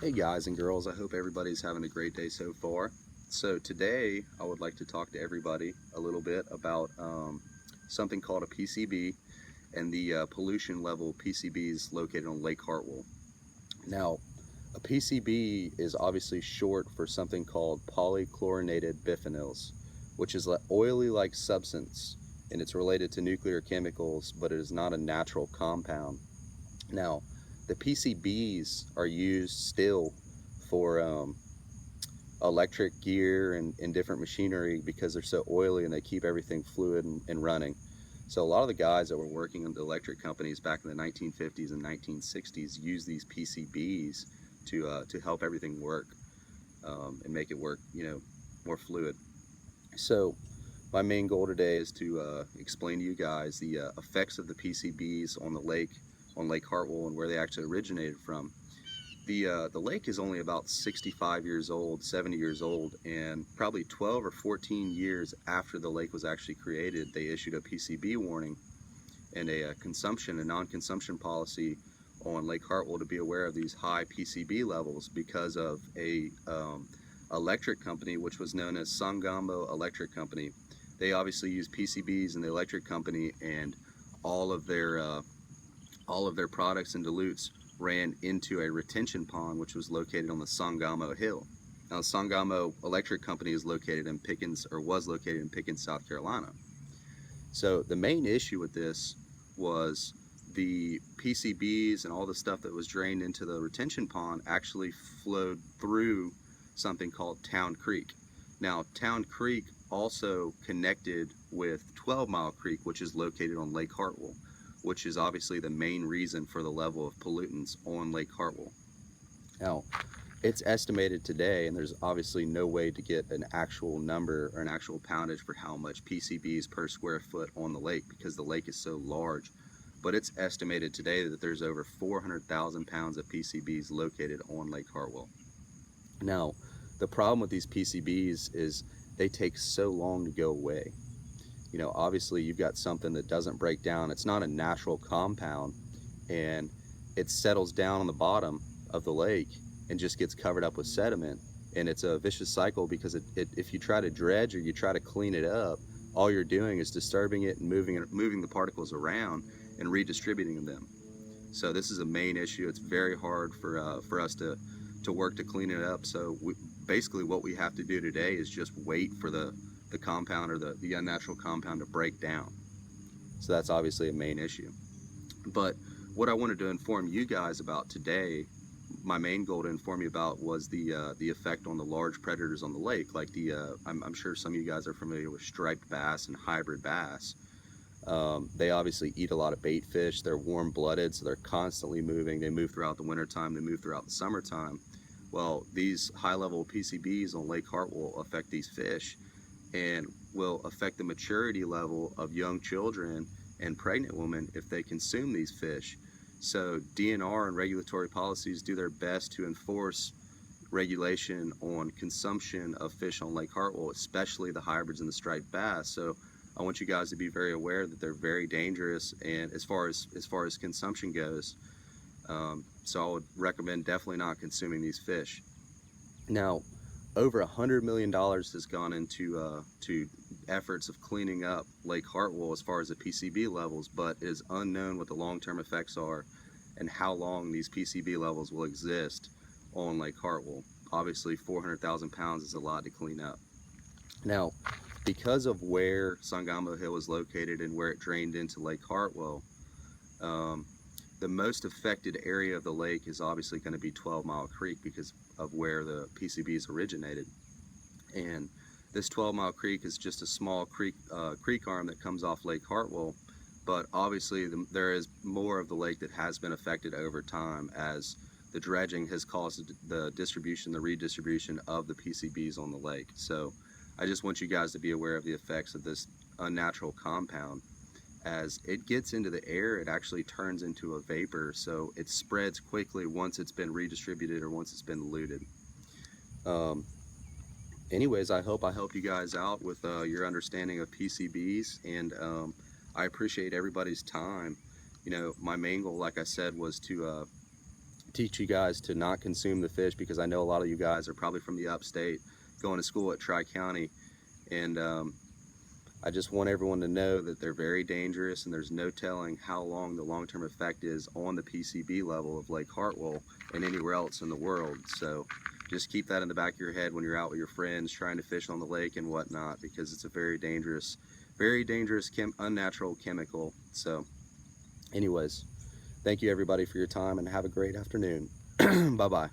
Hey guys and girls, I hope everybody's having a great day so far. So today I would like to talk to everybody a little bit about something called a PCB and the pollution level PCBs located on Lake Hartwell. Now, a PCB is obviously short for something called polychlorinated biphenyls, which is an oily-like substance, and it's related to nuclear chemicals, but it is not a natural compound. Now, the PCBs are used still for electric gear and different machinery because they're so oily and they keep everything fluid and running. So a lot of the guys that were working in the electric companies back in the 1950s and 1960s used these PCBs to help everything work and make it work, more fluid. So my main goal today is to explain to you guys the effects of the PCBs on Lake Hartwell and where they actually originated from. The lake is only about 65 years old, 70 years old, and probably 12 or 14 years after the lake was actually created, they issued a PCB warning and a non-consumption policy on Lake Hartwell to be aware of these high PCB levels because of a electric company which was known as Sangamo Electric Company. They obviously use PCBs in the electric company, and all of their uh, all of their products and dilutes ran into a retention pond which was located on the Sangamo Hill. Now, the Sangamo Electric Company is located in Pickens, or was located in Pickens, South Carolina. So the main issue with this was the PCBs and all the stuff that was drained into the retention pond actually flowed through something called Town Creek. Now, Town Creek also connected with 12 Mile Creek, which is located on Lake Hartwell, which is obviously the main reason for the level of pollutants on Lake Hartwell. Now, it's estimated today, and there's obviously no way to get an actual number or an actual poundage for how much PCBs per square foot on the lake because the lake is so large. But it's estimated today that there's over 400,000 pounds of PCBs located on Lake Hartwell. Now, the problem with these PCBs is they take so long to go away. Obviously you've got something that doesn't break down. It's not a natural compound, and it settles down on the bottom of the lake and just gets covered up with sediment. And it's a vicious cycle because if you try to dredge or you try to clean it up, all you're doing is disturbing it and moving the particles around and redistributing them. So this is a main issue. It's very hard for us to work to clean it up. So basically what we have to do today is just wait for the compound or the unnatural compound to break down. So that's obviously a main issue. But what I wanted to inform you guys about today, my main goal to inform you about, was the effect on the large predators on the lake. Like I'm sure some of you guys are familiar with striped bass and hybrid bass. They obviously eat a lot of bait fish. They're warm-blooded, so they're constantly moving. They move throughout the wintertime. They move throughout the summertime. Well, these high-level PCBs on Lake Hartwell affect these fish and will affect the maturity level of young children and pregnant women if they consume these fish. So DNR and regulatory policies do their best to enforce regulation on consumption of fish on Lake Hartwell, especially the hybrids and the striped bass. So I want you guys to be very aware that they're very dangerous, and as far as consumption goes, so I would recommend definitely not consuming these fish. Now, over $100 million has gone into to efforts of cleaning up Lake Hartwell as far as the PCB levels, but it is unknown what the long-term effects are and how long these PCB levels will exist on Lake Hartwell. Obviously, 400,000 pounds is a lot to clean up. Now, because of where Sangamo Hill is located and where it drained into Lake Hartwell, um, the most affected area of the lake is obviously going to be 12 Mile Creek because of where the PCBs originated. And this 12 Mile Creek is just a small creek arm that comes off Lake Hartwell, but obviously there is more of the lake that has been affected over time as the dredging has caused the redistribution of the PCBs on the lake. So I just want you guys to be aware of the effects of this unnatural compound. As it gets into the air, it actually turns into a vapor, so it spreads quickly once it's been redistributed or once it's been diluted. Um, Anyways, I hope I helped you guys out with your understanding of PCBs, and I appreciate everybody's time. My main goal, like I said, was to teach you guys to not consume the fish, because I know a lot of you guys are probably from the upstate going to school at Tri-County, and I just want everyone to know that they're very dangerous, and there's no telling how long the long-term effect is on the PCB level of Lake Hartwell and anywhere else in the world. So just keep that in the back of your head when you're out with your friends trying to fish on the lake and whatnot, because it's a very dangerous unnatural chemical. So anyways, thank you everybody for your time, and have a great afternoon. Bye-bye.